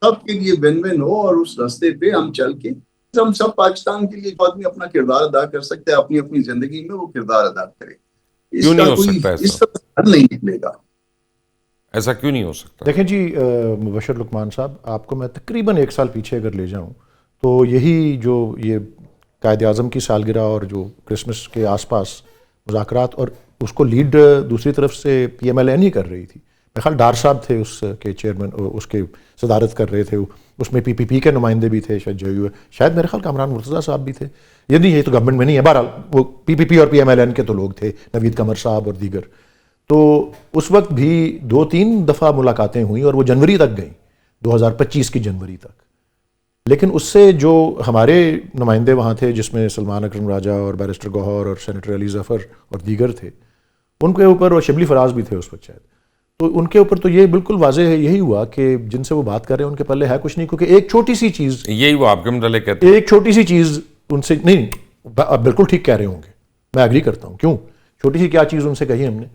سب کے لیے ون ون ہو, اور اس راستے پہ ہم چل کے ہم سب پاکستان کے لیے جو آدمی اپنا کردار ادا کر سکتے ہیں اپنی اپنی زندگی میں وہ کردار ادا کرے. اس کیوں نہیں کا ہو کوئی سکتا اس طرح حل نہیں نکلے گا. ایسا کیوں نہیں ہو سکتا؟ دیکھیں جی مبشر لقمان صاحب، آپ کو میں تقریباً 1 سال پیچھے اگر لے جاؤں تو یہی جو یہ قائد اعظم کی سالگرہ اور جو کرسمس کے آس پاس مذاکرات، اور اس کو لیڈ دوسری طرف سے پی ایم ایل این ہی کر رہی تھی. میرے خیال ڈار صاحب تھے اس کے چیئرمین، اس کے صدارت کر رہے تھے. اس میں پی کے نمائندے بھی تھے، شاید میرے خیال کامران مرتضیٰ صاحب بھی تھے. یہ تو گورنمنٹ میں نہیں ہے، بہرحال وہ پی اور پی ایم ایل این کے تو لوگ تھے، نوید قمر صاحب اور دیگر. تو اس وقت بھی 2-3 دفعہ ملاقاتیں ہوئیں اور وہ جنوری تک گئیں، 2025 کی جنوری تک. لیکن اس سے جو ہمارے نمائندے وہاں تھے، جس میں سلمان اکرم راجہ اور بیرسٹر گوہر اور سینیٹر علی ظفر اور دیگر تھے، ان کے اوپر، اور شبلی فراز بھی تھے اس وقت شاید، تو ان کے اوپر تو یہ بالکل واضح ہے، یہی ہوا کہ جن سے وہ بات کر رہے ہیں ان کے پلے ہے کچھ نہیں. کیونکہ ایک چھوٹی سی چیز، یہی وہ آپ کے متعلق کہتے ہیں، ایک چھوٹی سی چیز ان سے نہیں، آپ بالکل ٹھیک کہہ رہے ہوں گے، میں اگری کرتا ہوں. کیوں چھوٹی سی کیا چیز ان سے کہی ہم نے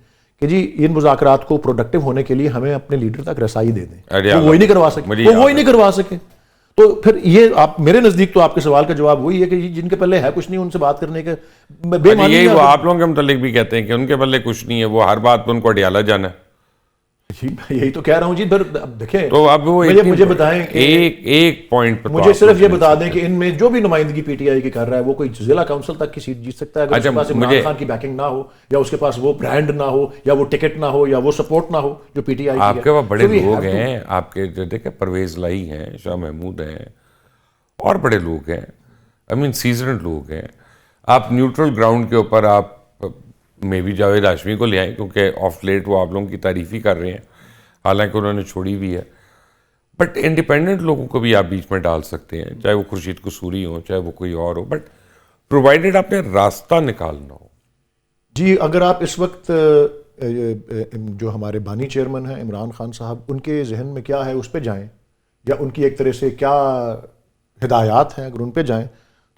کہ جی ان مذاکرات کو پروڈکٹیو ہونے کے لیے ہمیں اپنے لیڈر تک رسائی دے دیں. وہ وہی نہیں کروا سکے. تو پھر یہ آپ میرے نزدیک تو آپ کے سوال کا جواب وہی ہے کہ جن کے پلے ہے کچھ نہیں، ان سے بات کرنے کے بے معنی. یہی وہ آپ لوگوں کے متعلق بھی کہتے ہیں کہ ان کے پلے کچھ نہیں ہے، وہ ہر بات پہ ان کو اڈیالہ جانا ہے. یہی تو کہہ رہا ہوں جی. پھر دیکھیں، تو اب وہ مجھے بتائیں کہ ایک پوائنٹ پہ مجھے صرف یہ بتا دیں کہ ان میں جو بھی نمائندگی پی ٹی آئی کی کر رہا ہے وہ کوئی ضلع کونسل تک کی سیٹ جیت سکتا ہے اگر اس کے پاس عمران خان کی بیکنگ نہ ہو، یا اس کے پاس وہ برانڈ نہ ہو، یا وہ ٹکٹ نہ ہو، یا وہ سپورٹ نہ ہو جو پی ٹی آئی کی ہے. آپ کے وہاں بڑے لوگ ہیں، آپ کے دیکھیں پرویز لائی ہیں، شاہ محمود ہیں، اور بڑے لوگ ہیں، سیزنڈ لوگ ہیں. آپ نیوٹرل گراؤنڈ کے اوپر آپ میں بھی جاوید ہاشمی کو لے آئیں، کیونکہ آف لیٹ وہ آپ لوگوں کی تعریف ہی کر رہے ہیں، حالانکہ انہوں نے چھوڑی بھی ہے. بٹ انڈیپینڈنٹ لوگوں کو بھی آپ بیچ میں ڈال سکتے ہیں، چاہے وہ خورشید قصوری ہوں، چاہے وہ کوئی اور ہو، بٹ پرووائڈیڈ آپ نے راستہ نکالنا ہو. جی اگر آپ اس وقت جو ہمارے بانی چیئرمین ہیں عمران خان صاحب، ان کے ذہن میں کیا ہے اس پہ جائیں، یا ان کی ایک طرح سے کیا ہدایات ہیں اگر ان پہ جائیں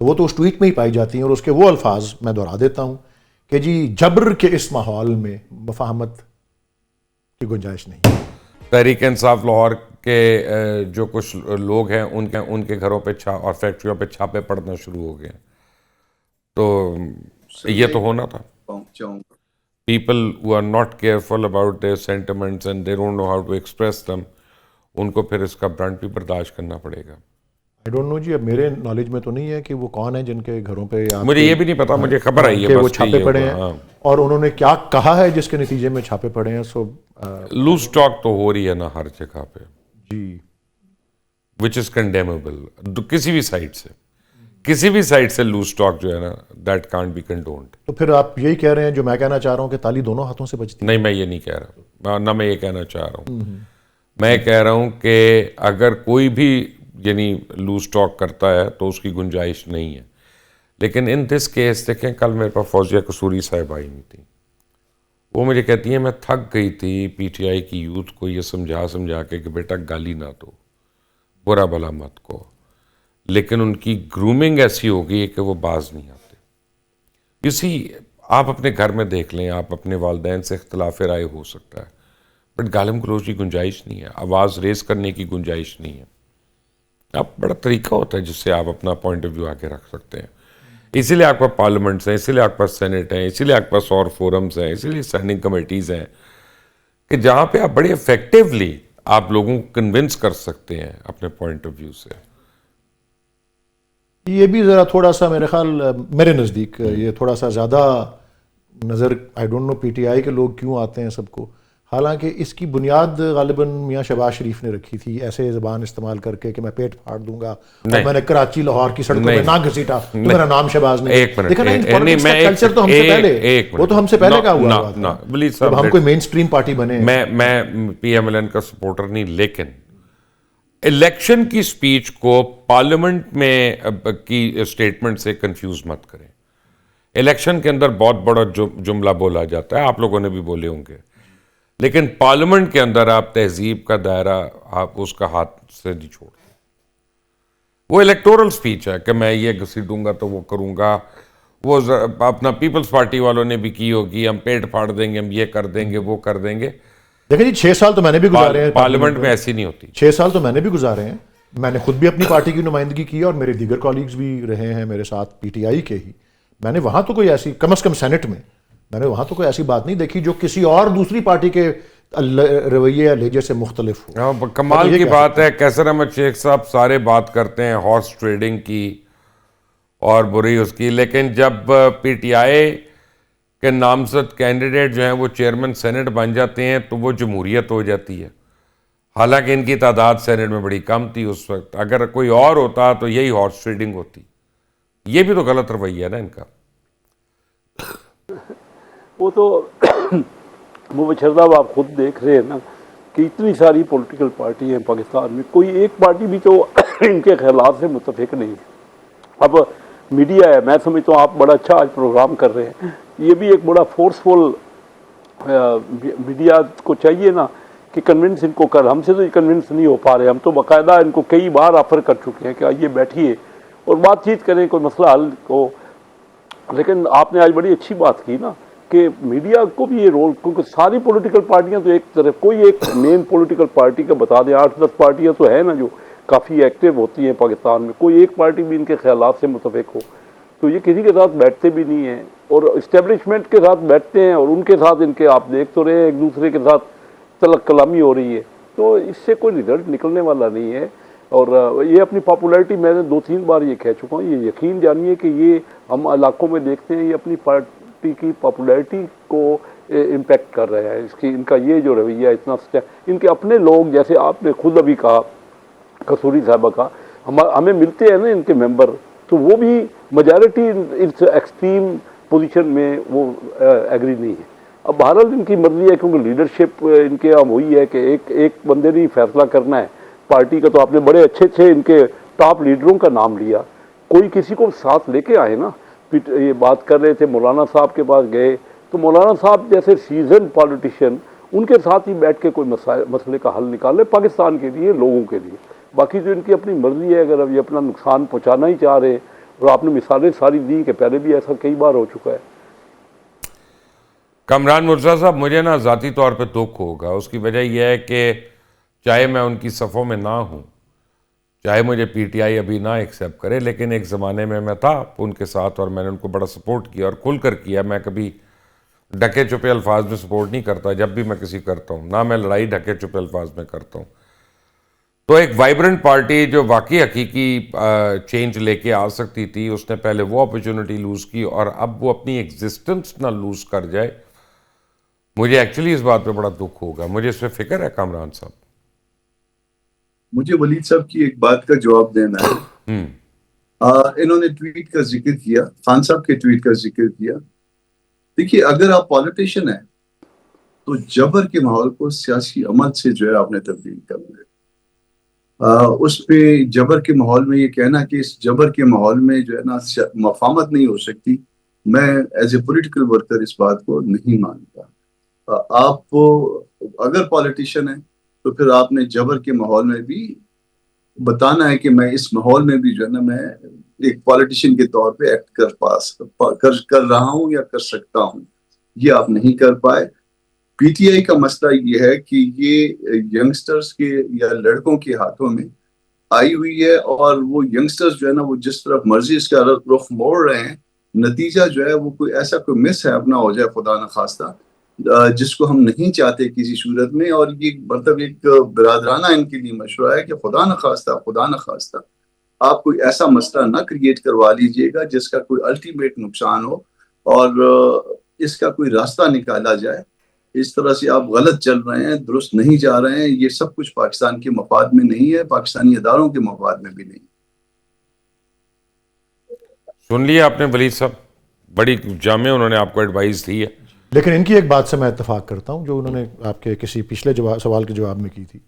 تو وہ تو اس ٹویٹ میں ہی پائی جاتی ہیں. اور اس کے وہ الفاظ میں دہرا دیتا ہوں کہ جی جبر کے اس ماحول میں مفاہمت کی گنجائش نہیں. تحریک انصاف لاہور کے جو کچھ لوگ ہیں ان کے گھروں پہ اور فیکٹریوں پہ چھاپے پڑنا شروع ہو گئے، تو یہ تو ہونا تھا. People who are not careful about their sentiments and they don't know how to express them، ان کو پھر اس کا برانڈ بھی برداشت کرنا پڑے گا. I don't know جی، اب میرے نالج میں تو نہیں ہے کہ وہ کون ہیں جن کے گھروں پہ، مجھے یہ بھی نہیں پتا، مجھے خبر آئی ہے کہ وہ چھاپے پڑے ہیں اور انہوں نے کیا کہا ہے جس کے نتیجے میں چھاپے پڑے ہیں. سو لوز ٹاک تو ہو رہی ہے نا ہر جگہ پہ، جی، وچ از کنڈیمیبل. کسی بھی سائڈ سے لوز ٹاک جو ہے نا، دیٹ کانٹ بی کنڈونڈ. تو پھر آپ یہی کہہ رہے ہیں جو میں کہنا چاہ رہا ہوں کہ تالی دونوں ہاتھوں سے بجتی. نہیں، میں یہ نہیں کہہ رہا، نہ میں یہ کہنا چاہ رہا ہوں. میں کہہ رہا ہوں کہ اگر کوئی بھی لوز ٹاک کرتا ہے تو اس کی گنجائش نہیں ہے. لیکن ان دس کیس دیکھیں، کل میرے پاس فوزیہ قصوری صاحب آئی ہوئی تھی، وہ مجھے کہتی ہیں میں تھک گئی تھی پی ٹی آئی کی یوتھ کو یہ سمجھا کے کہ بیٹا گالی نہ دو، برا بلا مت کو، لیکن ان کی گرومنگ ایسی ہو گئی ہے کہ وہ باز نہیں آتے. اسی آپ اپنے گھر میں دیکھ لیں، آپ اپنے والدین سے اختلاف رائے ہو سکتا ہے، بٹ گالم گلوچ کی گنجائش نہیں ہے، آواز ریز کرنے کی گنجائش نہیں ہے. اب بڑا طریقہ ہوتا ہے جس سے آپ اپنا پوائنٹ آف ویو آگے رکھ سکتے ہیں. اسی لیے آپ کے پاس پارلیمنٹس ہیں، اسی لیے آپ کے پاس سینٹ ہیں، اسی لیے آپ کے پاس اور فورمز ہیں، اسی لیے اسٹینڈنگ کمیٹیز ہیں کہ جہاں پہ آپ بڑے افیکٹولی آپ لوگوں کو کنونس کر سکتے ہیں اپنے پوائنٹ آف ویو سے. یہ بھی ذرا تھوڑا سا میرے خیال، میرے نزدیک یہ تھوڑا سا زیادہ نظر، I don't know P T I کے لوگ کیوں آتے ہیں سب کو، حالانکہ اس کی بنیاد غالباً میاں شہباز شریف نے رکھی تھی، ایسے زبان استعمال کر کے کہ میں پیٹ پھاڑ دوں گا اور میں نے کراچی لاہور کی سڑکوں پہ نہ گھسیٹا تو میرا نام شہباز نہیں. دیکھا نا، کلچر تو ہم سے پہلے، وہ تو ہم سے پہلے کا ہوا تھا جب ہم کوئی مین اسٹریم پارٹی بنے. میں پی ایم ایل این کا سپورٹر نہیں، لیکن الیکشن کی سپیچ کو پارلیمنٹ میں کی اسٹیٹمنٹ سے کنفیوز مت کریں. الیکشن کے اندر بہت بڑا جملہ بولا جاتا ہے، آپ لوگوں نے بھی بولے ہوں گے، لیکن پارلیمنٹ کے اندر آپ تہذیب کا دائرہ آپ اس کا ہاتھ سے نہیں چھوڑتے. وہ الیکٹورل سپیچ ہے کہ میں یہ گھسیٹوں گا تو وہ کروں گا، وہ اپنا پیپلز پارٹی والوں نے بھی کی ہوگی، ہم پیٹ پھاڑ دیں گے، ہم یہ کر دیں گے، وہ کر دیں گے. دیکھیں جی 6 سال تو میں نے بھی گزارے ہیں پارلیمنٹ میں، ایسی نہیں ہوتی. 6 سال تو میں نے بھی گزارے ہیں، میں نے خود بھی اپنی پارٹی کی نمائندگی کی اور میرے دیگر کالیگز بھی رہے ہیں میرے ساتھ پی ٹی آئی کے ہی. میں نے وہاں تو کوئی ایسی، کم از کم سینٹ میں نے وہاں تو کوئی ایسی بات نہیں دیکھی جو کسی اور دوسری پارٹی کے رویے یا لہجے سے مختلف ہو. کمال کی بات ہے کیسر احمد شیخ صاحب سارے بات کرتے ہیں ہارس ٹریڈنگ کی اور بری اس کی، لیکن جب پی ٹی آئی کے نامزد کینڈیڈیٹ جو ہیں وہ چیئرمین سینٹ بن جاتے ہیں تو وہ جمہوریت ہو جاتی ہے. حالانکہ ان کی تعداد سینٹ میں بڑی کم تھی اس وقت، اگر کوئی اور ہوتا تو یہی ہارس ٹریڈنگ ہوتی. یہ بھی تو غلط رویہ ہے نا ان کا. وہ تو مبشر صاحب آپ خود دیکھ رہے ہیں نا کہ اتنی ساری پولیٹیکل پارٹی ہیں پاکستان میں، کوئی ایک پارٹی بھی تو ان کے خیالات سے متفق نہیں ہے. اب میڈیا ہے، میں سمجھتا ہوں آپ بڑا اچھا آج پروگرام کر رہے ہیں، یہ بھی ایک بڑا فورسفل میڈیا کو چاہیے نا کہ کنونس ان کو کر. ہم سے تو یہ کنونس نہیں ہو پا رہے، ہم تو باقاعدہ ان کو کئی بار آفر کر چکے ہیں کہ آئیے بیٹھیے اور بات چیت کریں کوئی مسئلہ حل کو. لیکن آپ نے آج بڑی اچھی بات کی نا کہ میڈیا کو بھی یہ رول، کیونکہ ساری پولیٹیکل پارٹیاں تو ایک طرف، کوئی ایک مین پولیٹیکل پارٹی کا بتا دیں، 8-10 پارٹیاں تو ہیں نا جو کافی ایکٹیو ہوتی ہیں پاکستان میں، کوئی ایک پارٹی بھی ان کے خیالات سے متفق ہو تو یہ کسی کے ساتھ بیٹھتے بھی نہیں ہیں اور اسٹیبلشمنٹ کے ساتھ بیٹھتے ہیں اور ان کے ساتھ ان کے آپ دیکھ تو رہے ہیں ایک دوسرے کے ساتھ تلق کلامی ہو رہی ہے. تو اس سے کوئی رزلٹ نکلنے والا نہیں ہے. اور یہ اپنی پاپولیرٹی، میں نے 2-3 بار یہ کہہ چکا ہوں، یہ یقین جانیے کہ یہ ہم علاقوں میں دیکھتے ہیں یہ اپنی پارٹی کی پاپولیرٹی کو امپیکٹ کر رہے ہیں. ان کا یہ جو رویہ اتنا ان کے اپنے لوگ، جیسے آپ نے خود ابھی کہا قصوری صاحبہ کا، ہمیں ملتے ہیں نا ان کے ممبر، تو وہ بھی میجارٹی اس ایکسٹریم پوزیشن میں وہ ایگری نہیں ہے. اب بہرحال ان کی مرضی ہے کیونکہ لیڈرشپ ان کے یہاں وہی ہے کہ ایک بندے نے فیصلہ کرنا ہے پارٹی کا. تو آپ نے بڑے اچھے ان کے ٹاپ لیڈروں کا نام لیا، کوئی کسی کو ساتھ لے کے آئے نا. یہ بات کر رہے تھے مولانا صاحب کے پاس گئے تو مولانا صاحب جیسے سیزن پالیٹیشین ان کے ساتھ ہی بیٹھ کے کوئی مسئلے کا حل نکالے پاکستان کے لیے، لوگوں کے لیے. باقی جو ان کی اپنی مرضی ہے، اگر اب یہ اپنا نقصان پہنچانا ہی چاہ رہے ہیں، اور آپ نے مثالیں ساری دی کہ پہلے بھی ایسا کئی بار ہو چکا ہے. کامران مرتضیٰ صاحب، مجھے نا ذاتی طور پہ دکھ ہوگا. اس کی وجہ یہ ہے کہ چاہے میں ان کی صفوں میں نہ ہوں، چاہے مجھے پی ٹی آئی ابھی نہ ایکسیپٹ کرے، لیکن ایک زمانے میں تھا ان کے ساتھ اور میں نے ان کو بڑا سپورٹ کیا اور کھل کر کیا. میں کبھی ڈھکے چھپے الفاظ میں سپورٹ نہیں کرتا جب بھی میں کسی کرتا ہوں، نہ میں لڑائی ڈھکے چھپے الفاظ میں کرتا ہوں. تو ایک وائبرنٹ پارٹی جو واقعی حقیقی چینج لے کے آ سکتی تھی، اس نے پہلے وہ اپرچونٹی لوز کی اور اب وہ اپنی ایگزسٹنس نہ لوز کر جائے. مجھے ایکچولی اس بات پہ بڑا دکھ ہوگا. مجھے اس پہ فکر ہے کامران صاحب. مجھے ولید صاحب کی ایک بات کا جواب دینا ہے. انہوں نے ٹویٹ کا ذکر کیا، خان صاحب کے ٹویٹ کا ذکر کیا. دیکھیے، اگر آپ پالیٹیشین ہیں تو جبر کے ماحول کو سیاسی عمل سے جو ہے آپ نے تبدیل کرنا ہے. اس پہ جبر کے ماحول میں یہ کہنا کہ اس جبر کے ماحول میں جو ہے نا مفاہمت نہیں ہو سکتی، میں ایز اے پولیٹیکل ورکر اس بات کو نہیں مانتا. آپ اگر پالیٹیشین ہیں تو پھر آپ نے جبر کے ماحول میں بھی بتانا ہے کہ میں اس ماحول میں بھی جو ہے نا میں ایک پالیٹیشین کے طور پہ ایکٹ کر رہا ہوں یا کر سکتا ہوں. یہ آپ نہیں کر پائے. پی ٹی آئی کا مسئلہ یہ ہے کہ یہ ینگسٹرز کے یا لڑکوں کے ہاتھوں میں آئی ہوئی ہے اور وہ ینگسٹرز جو ہے نا وہ جس طرف مرضی اس کا رخ موڑ رہے ہیں. نتیجہ جو ہے وہ کوئی ایسا کوئی مس ہے اپنا ہو جائے خدا نخواستہ، جس کو ہم نہیں چاہتے کسی صورت میں. اور یہ مطلب ایک برادرانہ ان کے لیے مشورہ ہے کہ خدا نخواستہ آپ کوئی ایسا مسئلہ نہ کریٹ کروا لیجئے گا جس کا کوئی الٹیمیٹ نقصان ہو اور اس کا کوئی راستہ نکالا جائے. اس طرح سے آپ غلط چل رہے ہیں، درست نہیں جا رہے ہیں. یہ سب کچھ پاکستان کے مفاد میں نہیں ہے، پاکستانی اداروں کے مفاد میں بھی نہیں. سن لیا آپ نے ولید صاحب، بڑی جامع انہوں نے آپ کو ایڈوائز دی ہے. لیکن ان کی ایک بات سے میں اتفاق کرتا ہوں جو انہوں نے آپ کے کسی پچھلے سوال کے جواب میں کی تھی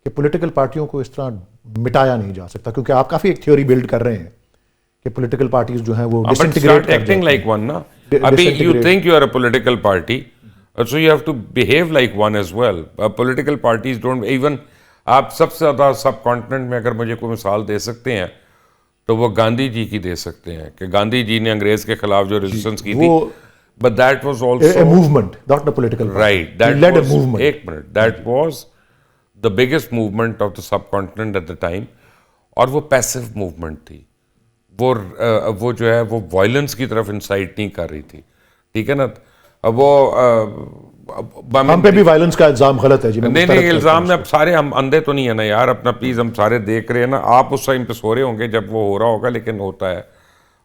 کہ پولیٹیکل پارٹیوں کو اس طرح مٹایا نہیں جا سکتا، کیونکہ آپ کافی ایک تھیوری بلڈ کر رہے ہیں کہ پولیٹیکل پارٹیز جو ہیں وہ ڈسنٹیگریٹ ایکٹنگ لائک ون نا. ابھی you think you are a political party, so you have to behave like one as well. Political parties don't even. آپ سب سے زیادہ سب کانٹیننٹ میں اگر مجھے کوئی مثال دے سکتے ہیں تو وہ گاندھی جی کی دے سکتے ہیں کہ گاندھی جی نے انگریز کے خلاف جو ریزسٹنس کی تھی، but that was also a movement, not a political party. Right, that led a was movement. ایک minute, that was the biggest movement of the subcontinent at the time. اور وہ پیسو موومنٹ تھی، وہ جو ہے وہ وائلنس کی طرف انسائٹ نہیں کر رہی تھی. ٹھیک ہے نا. اب وہ ہم پہ بھی وائلنس کا الزام غلط ہے جی. میں نہیں مسترد نہیں کرتا الزام ہوں میں اب سارے ہم اندھے تو نہیں ہے نا یار اپنا پلیز ہم سارے دیکھ رہے ہیں نا آپ اس ٹائم پہ سو رہے ہوں گے جب وہ ہو رہا ہوگا لیکن ہوتا ہے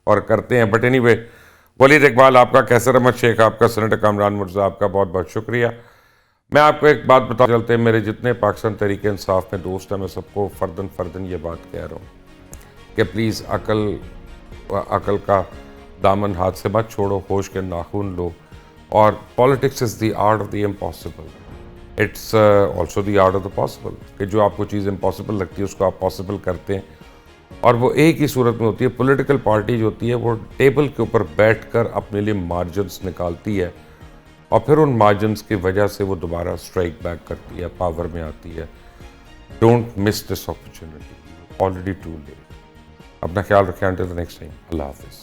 اور کرتے ہیں بٹ اینی وے ولید اقبال آپ کا کیسر احمد شیخ آپ کا سینیٹر کامران مرتضیٰ آپ کا بہت بہت شکریہ. میں آپ کو ایک بات بتا چلتے ہیں میرے جتنے پاکستان تحریک انصاف میں دوست ہیں میں سب کو فردن یہ بات کہہ رہا ہوں کہ پلیز عقل کا دامن ہاتھ سے مت چھوڑو ہوش کے ناخن لو اور politics is the art of the impossible it's also the art of the possible کہ جو آپ کو چیز امپاسبل لگتی ہے اس کو آپ پاسبل کرتے ہیں اور وہ ایک ہی صورت میں ہوتی ہے. پولیٹیکل پارٹی جو ہوتی ہے وہ ٹیبل کے اوپر بیٹھ کر اپنے لیے مارجنز نکالتی ہے اور پھر ان مارجنز کی وجہ سے وہ دوبارہ اسٹرائک بیک کرتی ہے پاور میں آتی ہے. Don't miss this opportunity already too late. اپنا خیال رکھیں انٹل دی نیکسٹ ٹائم. اللہ حافظ.